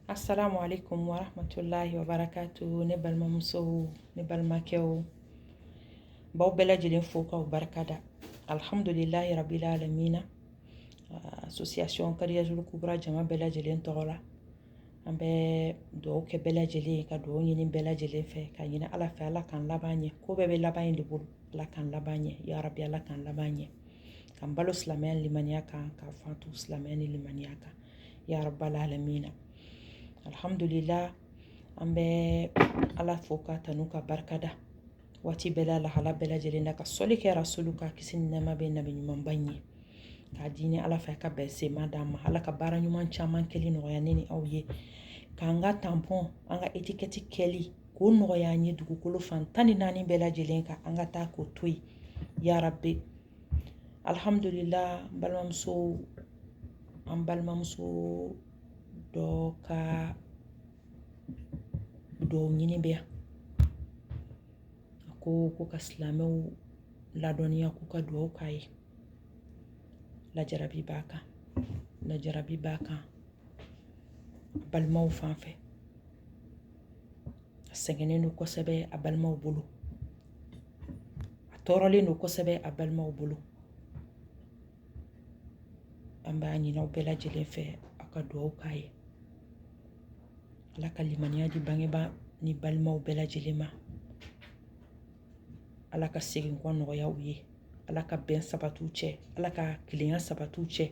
Assalamu alaikum wa rahmatullahi wa barakatuh. Ne balimamusow ne balimakɛw baw bɛɛ lajɛlen fo k'aw barikada. Alhamdulillahi rabbil alamina. Association Kadiyatul Kubra jama bɛɛ lajɛlen tɔgɔ la. An bɛ dugawu kɛ bɛɛ lajɛlen ka dugawu ɲini bɛɛ lajɛlen fɛ ka ɲini Ala fɛ Ala k'an laban ɲɛ. Ko bɛɛ bɛ laban de bolo. Ala k'an laban ɲɛ. Ya Rabbi Ala k'an laban ɲɛ. K'an balo silamɛya ni limaniya kan, ka fantu silamɛya ni limaniya kan. Ya rabbal alamina. Alhamdulillah, an bɛ Ala fo ka tanu ka barikada waati bɛɛ la lahala bɛɛ lajɛlen na ka sɔli kɛ rasulu ka kisi ni nɛɛma bɛ nabi ɲumanba ɲɛ k'a di ni Ala fɛ ka bɛn sema d'an ma. Ala ka baara ɲuman caman kɛli nɔgɔya ne ni aw ye, k'an ka tampon an ka etikɛti kɛli k'o nɔgɔya an ye dugukolo fan 14 bɛɛ lajɛlen kan, an ka taa k'o to yen ya rabbi. Alhamdulillah, an balimamuso dɔ ka dɔw ɲini bɛ yan a ko ka silamɛw ladɔnniya k'u ka dugawu k'a ye. Lajarabi b'a kan a balimaw fan fɛ. A sɛgɛnnen don kosɛbɛ a balimaw bolo, a tɔɔrɔlen don kosɛbɛ a balimaw bolo. An b'a ɲini aw bɛɛ lajɛlen fɛ a ka dugawu k'a ye. Ala ka limaniya di bangebaa ni balimaw bɛɛ lajɛlen ma. Ala ka segin kɔ nɔgɔya u ye. Ala ka bɛn sabatiw cɛ. Ala ka kelenya sabatiw cɛ.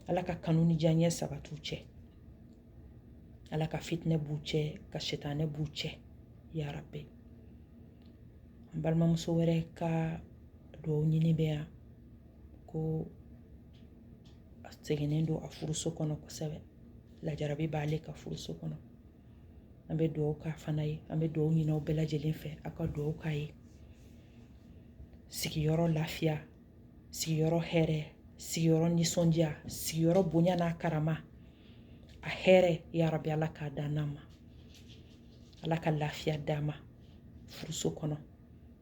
Ala ka kanu ni diyaɲɛ sabatiw cɛ. Ala ka fitinɛ b'u cɛ, ka sitanɛ b'u cɛ. Ya Rabbi. An balimamuso wɛrɛ ka dugawu ɲini bɛ yan ko a sɛgɛnnen don a furuso kɔnɔ kosɛbɛ. Lajarabi b'ale ka furuso kɔnɔ. An bɛ dugawu k'a fana ye. An bɛ dugawu ɲini aw bɛɛ lajɛlen fɛ a ka dugawu k'a ye. Sigiyɔrɔ lafiya, sigiyɔrɔ hɛrɛ, sigiyɔrɔ nisɔndiya, sigiyɔrɔ bonya n'a karama, a hɛrɛ ya Rabbi Ala k'a d'an ma. Ala ka lafiya d'a ma furuso kɔnɔ.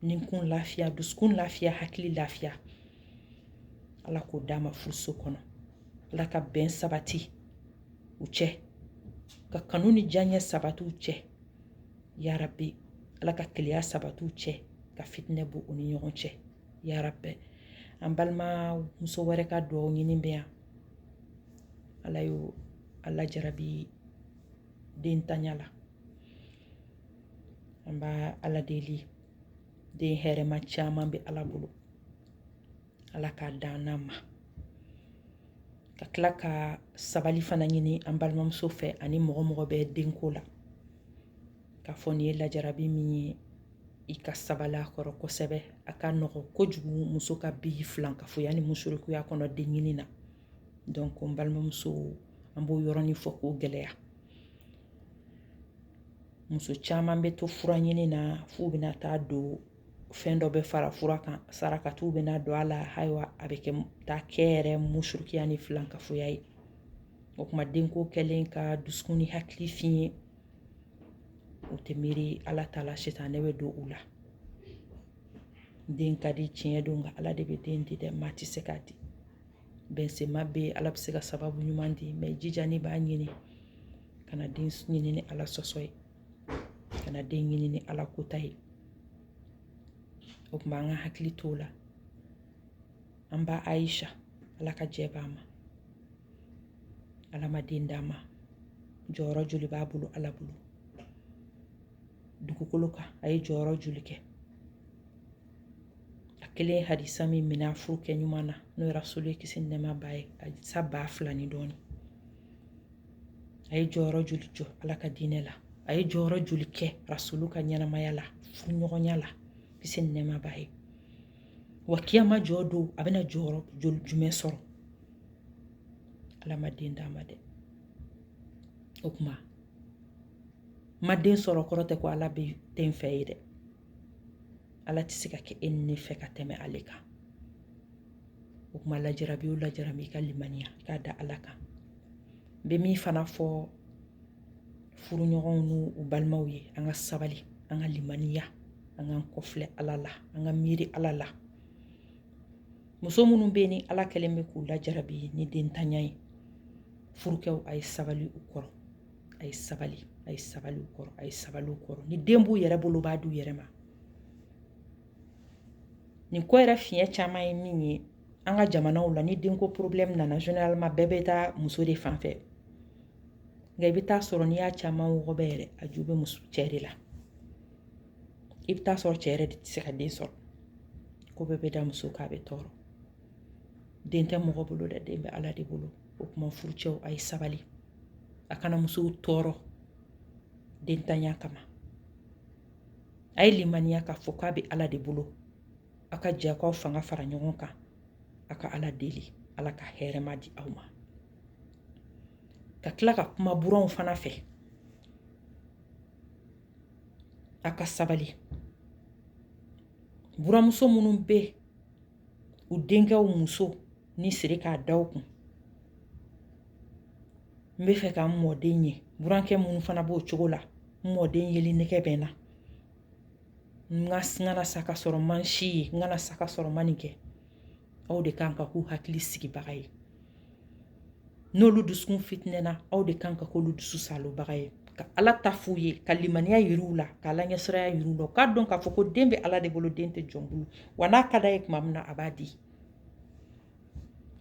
Ninkun lafiya, dusukun lafiya, hakili lafiya. Ala k'o d'a ma furuso kɔnɔ. Ala ka bɛn sabati u cɛ, ka kanu ni diyaɲɛ sabati u cɛ. Ya Rabbi, Ala ka kelenya sabati u cɛ, ka fitinɛ bɔ u ni ɲɔgɔn cɛ. Ya Rabbi. An balimamuso wɛrɛ ka dugawu ɲini bɛ yan. Ala y'o Ala jarabi den tanya la. An b'a Ala deli, den hɛrɛma caman bɛ Ala bolo. Ala k'a d'an ma. Ka tila ka sabali fana ɲini an balimamuso fɛ ani mɔgɔ bɛ denko la. Ka fɔ nin ye lajarabi min ye, I ka sabali a kɔrɔ kosɛbɛ. A ka nɔgɔ kojugu muso ka bi filan ka foya ni musurikuya kɔnɔ den ɲini na. Donc n balimamuso an b'o yɔrɔnin fɔ k'o gɛlɛya. Muso caman bɛ to fura ɲini na f'u bɛna taa don fɛn dɔ bɛ fara fura kan, sarakatiw bɛna don a la, ayiwa a bɛ taa kɛ yɛrɛ musurukiya ni filan ka foya ye. O kuma denko kɛlen ka dusukun ni hakili fiɲɛ, o tɛ miiri Ala ta la, sitanɛ bɛ don u la. Den ka di tiɲɛ don nka Ala de bɛ den di dɛ, maa tɛ se k'a di. Bɛnsema bɛ Ala bɛ se ka sababu ɲuman di, mais jija ne b'a ɲini kana den ɲini ni Ala sɔsɔ ye, kana den ɲini ni Ala kota ye. O kuma an ka hakili t'o la. An ba Ayisha, Ala ka jɛ b'a ma. Ala ma den d'a ma. Jɔyɔrɔ joli b'a bolo Ala bolo. Dugukolo kan a ye jɔyɔrɔ joli kɛ. A kelen hadisa min minɛ a furu kɛ ɲuman na n'o ye rasulu ye kisi ni nɛɛma b'a ye, hadisa 2000 ni dɔɔni. A ye jɔyɔrɔ joli jɔ Ala ka diinɛ la. A ye jɔyɔrɔ joli kɛ rasulu ka ɲɛnamaya la, furuɲɔgɔnya la, kisi ni nɛɛma b'a ye. Wa kiyama jɔ don a bɛna jɔyɔrɔ jumɛn sɔrɔ. Ala ma den d'a ma dɛ. O kuma ma den sɔrɔ kɔrɔ tɛ ko Ala bɛ den fɛ ye dɛ. Ala tɛ se ka kɛ e ni ne fɛ ka tɛmɛ ale kan. O kuma lajarabi o lajarabi I ka limaniya k'a da Ala kan. N bɛ min fana fɔ furuɲɔgɔnw n'u balimaw ye, an ka sabali, an ka limaniya, an k'an kɔfilɛ Ala la, an ka miiri Ala la. Muso minnu bɛ yen ni Ala kɛlen bɛ k'u lajarabi ni den tanya ye, furukɛw a ye sabali u kɔrɔ, a a ye sabali u kɔrɔ a ye sabali u kɔrɔ ni den b'u yɛrɛ bolo b'a d'u yɛrɛ ma nin ko yɛrɛ fiɲɛ caman ye min ye an ka jamanaw la ni denko problème nana généralement bɛɛ bɛ taa muso de fan fɛ nka i bɛ taa sɔrɔ n'i y'a caman wɔgɔbɛ yɛrɛ a ju bɛ muso cɛ de la i bɛ taa sɔrɔ cɛ yɛrɛ de tɛ se ka den sɔrɔ ko bɛɛ bɛ da muso k'a bɛ tɔɔrɔ den tɛ mɔgɔ bolo dɛ den bɛ ala de bolo o kuma furucɛw a ye sabali a kana musow tɔɔrɔ dentanya kama a ye limaniya k'a fɔ k'a bɛ ala de bolo a ka jɛ k'aw fanga fara ɲɔgɔn kan a ka ala deli ala ka hɛrɛma di aw ma ka tila ka kuma buranw fana fɛ a ka sabali buramuso minnu bɛ u denkɛw muso ni siri k'a da u kun n bɛ fɛ ka n mɔden ye burankɛ minnu fana b'o cogo la n mɔden yeli nɛgɛ bɛ na n kana sa ka sɔrɔ man si ye n kana sa ka sɔrɔ man nin kɛ aw de kan ka k'u hakili sigibaga ye n'olu dusukun fitinɛna aw de kan ka k'olu dusu salobaga ye ka ala ta f'u ye ka limaniya yir'u la ka ala ɲɛsiraya yir'u la k'a dɔn k'a fɔ ko den bɛ ala de bolo den tɛ jɔn bolo wa n'a ka d'a ye tuma min na a b'a di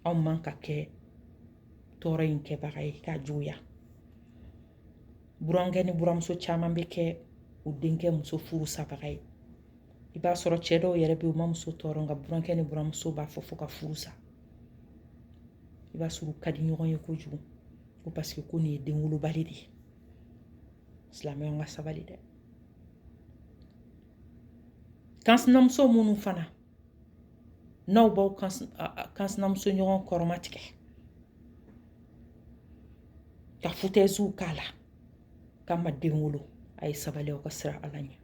aw man ka kɛ tɔɔrɔ in kɛbaga ye k'a juguya burankɛ ni buramuso caman bɛ kɛ u denkɛ muso furu sabaga ye i b'a sɔrɔ cɛ dɔw yɛrɛ bɛ u ma muso tɔɔrɔ nka burankɛ ni buramuso b'a fɔ ka furu sa i b'a sɔrɔ u ka di ɲɔgɔn ye kojugu ko parce que ko nin ye den wolobali de ye silamɛw ka sabali dɛ kansinamuso minnu fana n'aw b'aw kansinamuso ɲɔgɔn kɔrɔmatigɛ ka futɛziw k'a la k'a ma den wolo a ye sabali aw ka sira ala ɲɛ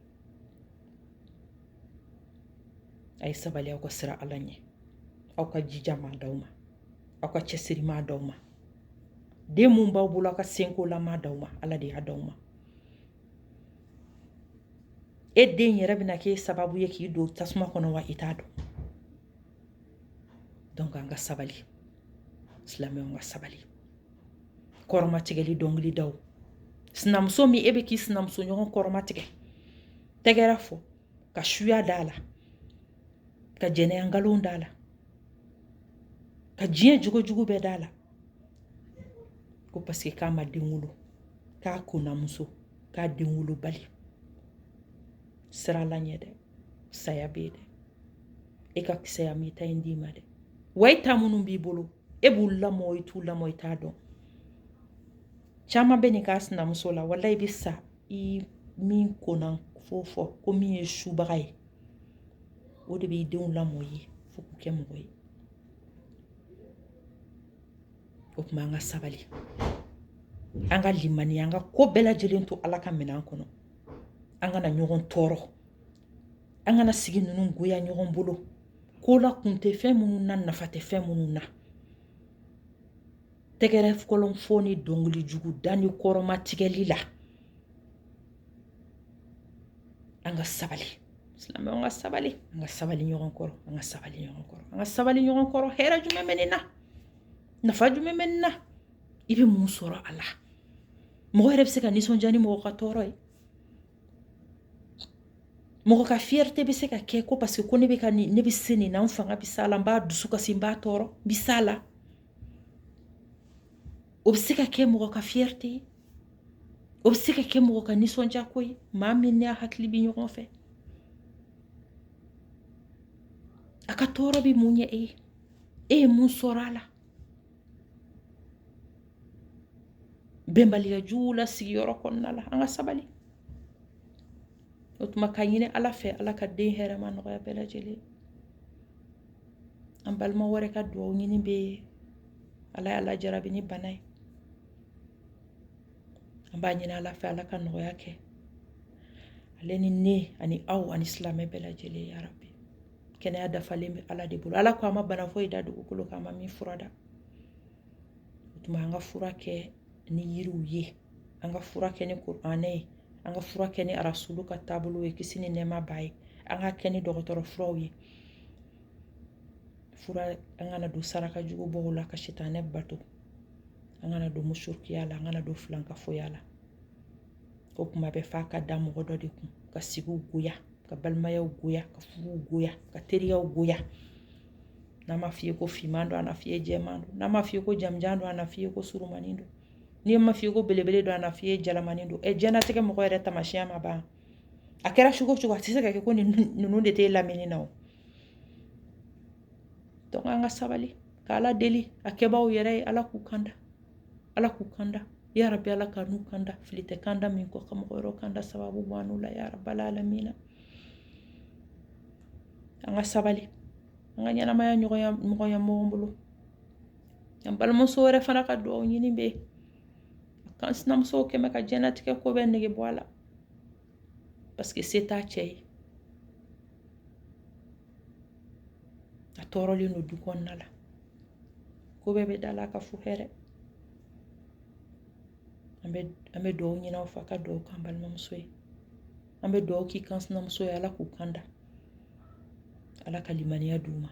a ye sabali aw ka sira ala ɲɛ aw ka jija maa d'aw ma aw ka cɛsiri maa d'aw ma den mun b'aw bolo aw ka senko la maa d'aw ma ala de y'a d'aw ma e den yɛrɛ bɛna k'e sababu ye k'i don tasuma kɔnɔ wa i t'a dɔn donc an ka sabali silamɛw ka sabali kɔrɔmatigɛli dɔnkili daw sinamuso min e bɛ k'i sinamuso ɲɔgɔn kɔrɔmatigɛ tɛgɛrɛ fɔ ka suya d'a la ka jɛnɛya nkalon d'a la ka diɲɛ jogojugu bɛɛ d'a la ko parce que k'a ma den wolo k'a konamuso k'a den wolo bali sira la ɲɛ dɛ saya bɛ yen dɛ e ka kisɛya mi ta in d'i ma dɛ wa i ta minnu b'i bolo e b'u lamɔ i t'u lamɔ i t'a dɔn caman bɛ nin k'a sinamuso la wala i bɛ sa i min kona fɔ ko min ye subaga ye o de b'i denw lamɔ ye fo k'u kɛ mɔgɔ ye o tuma an ka sabali an ka limaniya an ka ko bɛɛ lajɛlen to ala ka minɛn kɔnɔ an kana ɲɔgɔn tɔɔrɔ an kana sigi ninnu goya ɲɔgɔn bolo ko la kun tɛ fɛn minnu na nafa tɛ fɛn minnu na tɛgɛrɛ kɔlɔnfɔ ni dɔnkili jugu da ni kɔrɔmatigɛli la an ka sabali silamɛw an ka sabali ɲɔgɔn kɔrɔ an ka sabali ɲɔgɔn kɔrɔ an ka sabali ɲɔgɔn kɔrɔ hɛrɛ jumɛn bɛ nin na nafa jumɛn bɛ nin na i bɛ mun sɔrɔ a la mɔgɔ yɛrɛ bɛ se ka nisɔndiya ni mɔgɔ ka tɔɔrɔ ye mɔgɔ ka fierté bɛ se ka kɛ ko parce que ko ne bɛ se nin na n fanga bɛ s'a la n b'a dusu kasi n b'a tɔɔrɔ n bɛ s'a la o bɛ se ka kɛ mɔgɔ ka fierté ye o bɛ se ka kɛ mɔgɔ ka nisɔndiya ko ye maa min n'a hakili bɛ ɲɔgɔn fɛ a ka tɔɔrɔ bɛ mun ɲɛ e ye mun sɔrɔ a la bɛnbaliya jugu la sigiyɔrɔ kɔnɔna la an ka sabali o tuma ka ɲini ala fɛ ala ka den hɛrɛma nɔgɔya bɛɛ lajɛlen an balima wɛrɛ ka dugawu ɲini bɛ yen ala y'a lajarabi ni bana ye an b'a ɲini ala fɛ ala ka nɔgɔya kɛ ale ni ne ani aw ani silamɛ bɛɛ lajɛlen ya rabi kɛnɛya dafalen bɛ ala de bolo ala ko an ma bana foyi da dugukolo kan an ma min fura da o tuma an ka fura kɛ ni yiriw ye an ka fura kɛ ni kuranɛ ye an ka fura kɛ ni arasulu ka taabolo ye kisi ni nɛɛma b'a ye an ka kɛ ni dɔgɔtɔrɔ furaw ye fura an kana don saraka jugu bɔw la ka sitanɛ bato an kana don musukiya la an kana don filankafoya la ko kuma bɛ fa ka da mɔgɔ dɔ de kun ka sigiw goya ka balimayaw goya ka furuw goya ka teriyaw goya n'a ma f'i ye ko finman don a na f'i ye jɛman don n'a ma f'i ye ko jamujan don a na f'i ye ko surumanin don n'i ma f'i ye ko belebele don a na f'i ye jalamanin don jɛnatigɛ mɔgɔ yɛrɛ tamasiyɛn ma ban a kɛra cogo cogo a tɛ se ka kɛ ko ninnu de t'e lamini na o donc an ka sabali ka ala deli a kɛbaaw yɛrɛ ye ala k'u kanda ya rabbi ala ka n'u kanda fili tɛ kanda min kɔ ka mɔgɔ wɛrɛw kanda sababu bɔ an'u la ya rabbal alamina an ka sabali an ka ɲɛnamaya ɲɔgɔnya mɔgɔn bolo an balimamuso wɛrɛ fana ka duwawu ɲini bɛ kan sinamusow kɛmɛ ka jɛnatigɛ ko bɛɛ nege bɔ a la parce que se t'a cɛ ye a tɔɔrɔlen don du kɔnɔna la ko bɛɛ bɛ da la ka fu hɛrɛ an bɛ duwawu ɲini aw fɛ a ka duwawu k'an balimamuso ye an bɛ duwawu k'i kan sinamuso ye ala k'u kanda ala ka limaniya d'u ma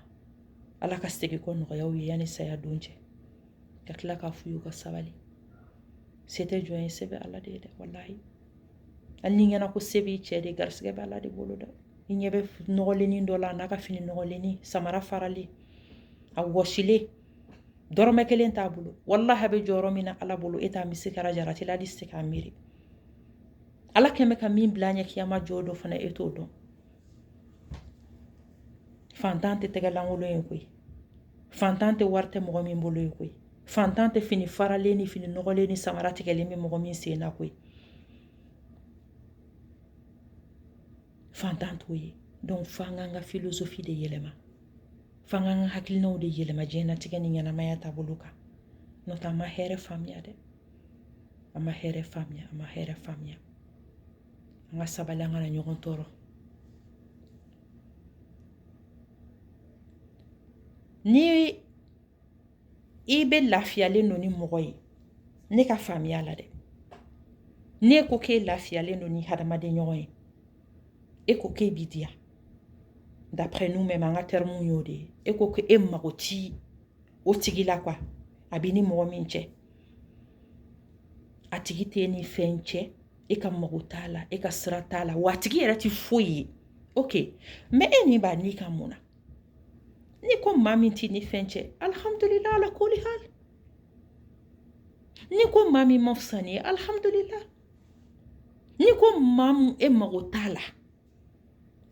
ala ka segin kɔ nɔgɔyaw ye yanni saya don cɛ ka tila k'a f'u ye ka sabali se tɛ jɔn ye se bɛ ala de ye dɛ wallahi hali ni ɲɛna ko se b'i cɛ de garisigɛ bɛ ala de bolo dɛ i ɲɛ bɛ nɔgɔlennin dɔ la n'a ka fini nɔgɔlennin samara faralen a wɔsilen dɔrɔmɛ kelen t'a bolo wallahi a bɛ jɔyɔrɔ min na ala bolo e t'a misi kɛra jarati la hali se k'a miiri ala kɛmɛ ka min bila ɲɛ kiyama jɔ dɔ fana e t'o dɔn fantan tɛ tɛgɛlankolon ye koyi fantan tɛ wari tɛ mɔgɔ min bolo ye koyi fantan tɛ fini faralen ni fini nɔgɔlen ni samara tigɛlen bɛ mɔgɔ min sen na koyi fantan t'o ye donc f'an k'an ka philosophie de yɛlɛma f'an k'an ka hakilinaw de yɛlɛma diɲɛlatigɛ ni ɲɛnamaya taabolo kan n'o tɛ an ma hɛrɛ faamuya dɛ an ma hɛrɛ faamuya an ka sabali an kana ɲɔgɔn tɔɔrɔ ni i bɛ lafiyalen don ni mɔgɔ ye ne ka faamuya la dɛ ne ko k'e lafiyalen don ni hadamaden ɲɔgɔn ye e ko k'e b'i diya d'après nous-mêmes an ka termes y'o de ye e ko k'e mago ti o tigi la quoi a b'i ni mɔgɔ min cɛ a tigi t'e ni fɛn cɛ e ka mago t'a la e ka sira t'a la wa a tigi yɛrɛ ti foyi ye ok mais e ni b'a ni ka mun na ni ko maa min t'i ni fɛn cɛ alhamdulillah ala kulli hal ni ko maa min ma fisa ni ye alhamdulillah ni ko maa min e mago t'a la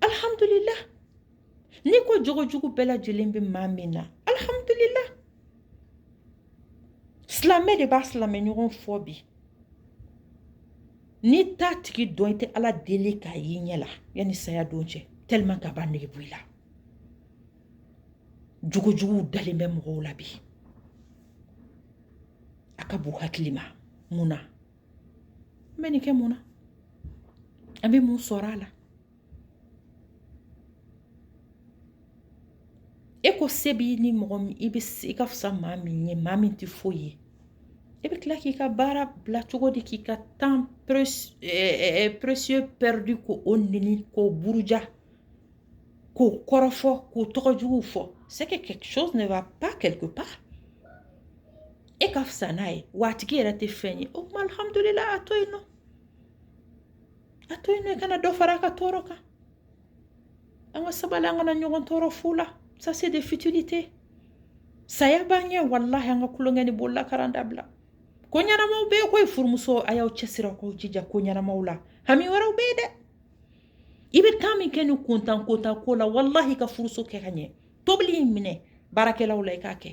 alhamdulillah ni ko jogojugu bɛɛ lajɛlen bɛ maa min na alhamdulillah silamɛ de b'a silamɛ ɲɔgɔn fɔ bi ni t'a tigi dɔn i tɛ ala deli k'a y'i ɲɛ la yanni saya don cɛ tellement k'a b'a nege bɔ i la jogojuguw dalen bɛ mɔgɔw la bi a ka bon hakili ma mun na an bɛ nin kɛ mun na an bɛ mun sɔrɔ a la e ko se b'i ni mɔgɔ min i ka fisa maa min ye maa min tɛ foyi ye e bɛ tila k'i ka baara bila cogo di k'i ka temps précieux perdu k'o neni k'o buruja k'o kɔrɔfɔ k'o tɔgɔjuguw fɔ c'est que quelque chose ne va pas quelque part e ka fisa n'a ye wa a tigi yɛrɛ tɛ fɛn ye o kuma alhamdulillah a to yen nɔ i kana dɔ fara a ka tɔɔrɔ kan an ka sabali an kana ɲɔgɔn tɔɔrɔ fu la ça c'est des futilités saya b'an ɲɛ wallahi an ka kulonkɛ ni bololakaranda dabila ko ɲɛnamaw bɛ yen koyi furumuso a y'aw cɛsiri k'aw jija ko ɲɛnamaw la hami wɛrɛw bɛ yen dɛ i bɛ temps min kɛ ni kontan ko la wallahi ka furuso kɛ ka ɲɛ tobili in minɛ baarakɛlaw la i k'a kɛ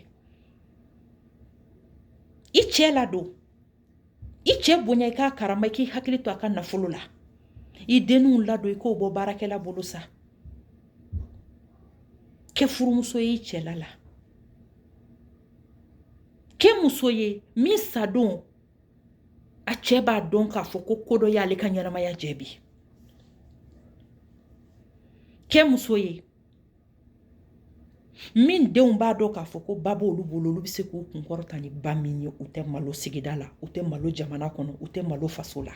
i cɛ la don i cɛ bonya i k'a karama i k'i hakili to a ka nafolo la i denninw ladon i k'o bɔ baarakɛla bolo sa kɛ furumuso ye i cɛla la kɛ muso ye min sadon a cɛ b'a dɔn k'a fɔ ko dɔ y'ale ka ɲɛnamaya jɛbi kɛ muso ye min denw b'a dɔn k'a fɔ ko ba b'olu bolo olu bɛ se k'u kunkɔrɔta ni ba min ye u tɛ malo sigida la u tɛ malo jamana kɔnɔ u tɛ malo faso la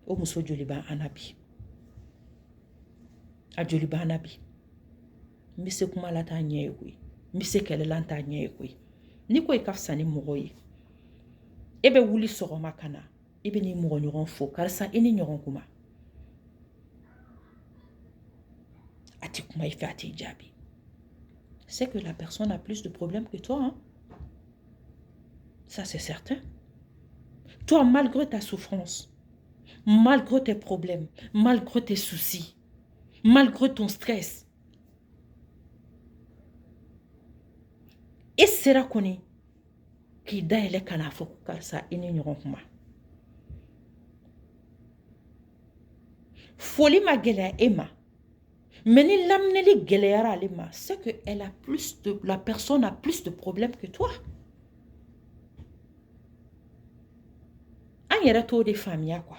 o muso joli b'an na bi a joli b'an na bi n bɛ se kuma la t'a ɲɛ ye koyi n bɛ se kɛlɛ la t'a ɲɛ ye koyi ni ko i ka fisa ni mɔgɔ ye e bɛ wuli sɔgɔma ka na Ibni mɔgɔ ɲɔgɔn fo karisa i ni ɲɔgɔn kuma a ti kuma i fɛ a t'i jaabi. C'est que la personne a plus de problèmes que toi, hein? Ça c'est certain. Toi, malgré ta souffrance, malgré tes problèmes, malgré tes soucis, malgré ton stress, i sera kɔni k'i dayɛlɛ ka n'a fɔ karisa i ni ɲɔgɔn kuma. Foli ma gɛlɛya e ma, mais ni laminɛli gɛlɛyara ale ma, c'est que la personne a plus de problèmes que toi. An yɛrɛ t'o de faamuya quoi.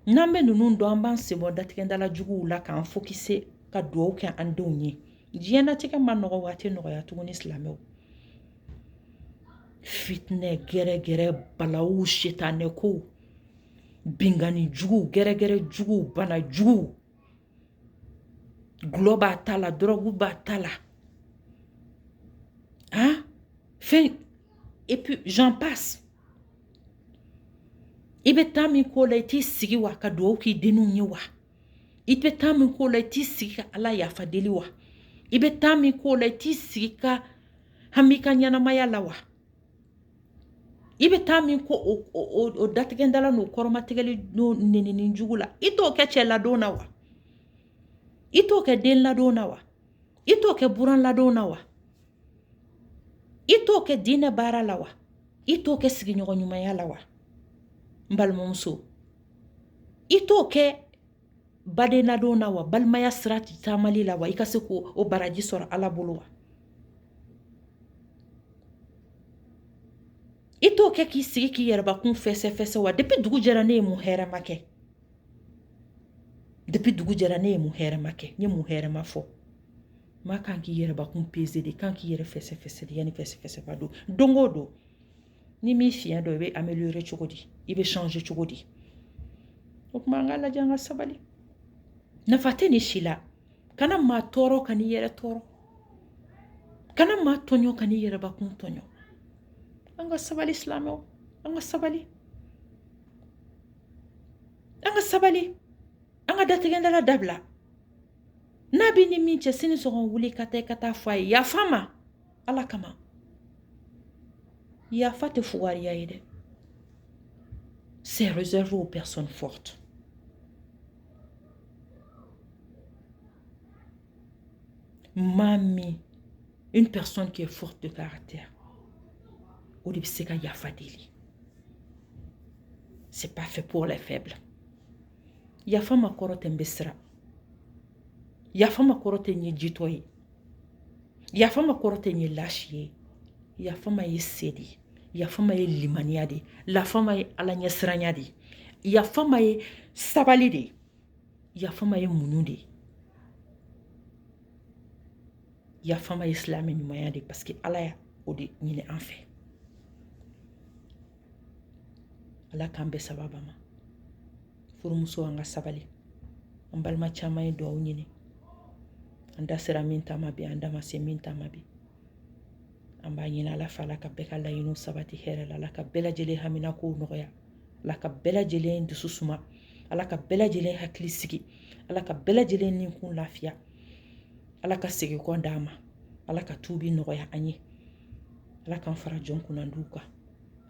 N'an bɛ ninnu dɔn an b'an sebɔ datigɛndala juguw la k'an fokise ka duwawu kɛ an denw ye. Diɲɛnatigɛ ma nɔgɔ wa a tɛ nɔgɔya tuguni silamɛw. Fitinɛ gɛrɛgɛrɛ balawu sitanɛ kow bingani juguw gɛrɛgɛrɛ juguw bana juguw gulɔ b'a ta la drogue b'a ta la hein et puis j'en passe. I bɛ taa min ko la i t'i sigi wa ka duwawu k'i denninw ye wa i bɛ taa min ko la i t'i sigi ka ala yafa deli wa i bɛ taa min ko la i t'i sigi ka hami ka ɲɛnamaya la wa i bɛ taa min ko o datigɛndala n'o kɔrɔmatigɛli n'o nenini jugu la i t'o kɛ cɛ ladon na wa i t'o kɛ den ladon na wa i t'o kɛ buran ladon na wa i t'o kɛ diinɛ baara la wa i t'o kɛ sigiɲɔgɔn ɲumanya la wa n balimamuso i t'o kɛ baden ladon na wa balimaya sira taamali la wa i ka se k'o baraji sɔrɔ ala bolo wa i t'o kɛ k'i sigi k'i yɛrɛbakun fɛsɛ wa depuis dugu jɛra ne ye mun hɛrɛma kɛ depuis dugu jɛra ne ye mun hɛrɛma kɛ n ye mun hɛrɛma fɔ ma kan k'i yɛrɛbakun pese de kan k'i yɛrɛ fɛsɛ de yanni fɛsɛfɛsɛba don don o don ni min fiɲɛ dɔ i bɛ améliorer cogo di i bɛ changer cogo di o kuma an ka lajɛ an ka sabali nafa tɛ nin si la kana maa tɔɔrɔ ka n'i yɛrɛ tɔɔrɔ kana maa tɔɲɔ ka n'i yɛrɛbakun tɔɲɔ an ka sabali silamɛw an ka sabali an ka sabali an ka datigɛndala dabila n'a bɛ ni min cɛ sini sɔgɔn wuli ka taa fɔ a ye yafa ma ala kama yafa tɛ fugariya ye dɛ c'est réservé aux personnes fortes. Mami, une personne qui est forte de caractère, au début c'est qu'il y a fadili. C'est pas fait pour les faibles. Yafa ma korote mbesra. Yafa ma korote nye jitoye. Yafa ma korote nye lâchier. Yafa ma ye sedi. Yafa ma ye limaniya de. Yafa ma ye ala ɲɛsiranya de. Yafa ma ye sabali de. Yafa ma ye muɲu de. Yafa ma ye silamɛ ɲumanya de parce que ala ya o de ɲini an fɛ. Ala k'an bɛɛ sababa ma. Furumuso an ka sabali. An balima caman ye duwawu ɲini. An da sera min ta ma bi an da ma se min ta ma bi. An b'a ɲini ala fɛ ala ka bɛɛ ka laɲiniw sabati hɛrɛ la ala ka bɛɛ lajɛlen haminakow nɔgɔya ala ka bɛɛ lajɛlen dusu suma ala ka bɛɛ lajɛlen hakili sigi ala ka bɛɛ lajɛlen ninkun lafiya ala ka segin kɔ d'an ma ala ka tuubi nɔgɔya an ye ala k'an fara jɔn kunnandiw kan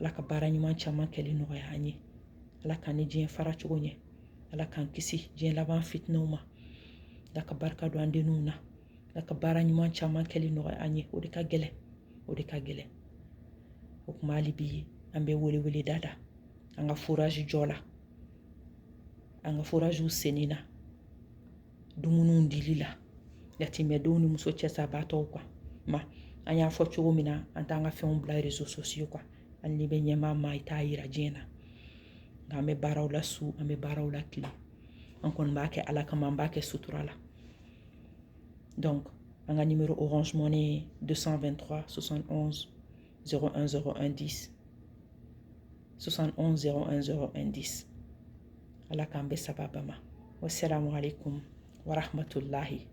ala ka baara ɲuman caman kɛli nɔgɔya an ye ala k'an ni diɲɛ fara cogo ɲɛ ala k'an kisi diɲɛ laban fitinaw ma ala ka barika don an denninw na ala ka baara ɲuman caman kɛli nɔgɔya an ye o de ka gɛlɛn. O de ka gɛlɛn o kuma hali bi an bɛ wele da an ka forage jɔ la an ka foragew senni na dumuniw dili la yatimɛdenw ni muso cɛsabaatɔw kan ma an y'a fɔ cogo min na an t'an ka fɛnw bila réseaux sociaux kan hali ni bɛ ɲɛmaa ma i t'a yira diɲɛ na nka an bɛ baaraw la su an bɛ baaraw la tile an kɔni b'a kɛ ala kama an b'a kɛ sutura la donc an ka numéro Orange Money 223 71 01 01 10 71 01 01 10 ala k'an bɛɛ sababa ma wassalamu alaikum wa rahmatullahi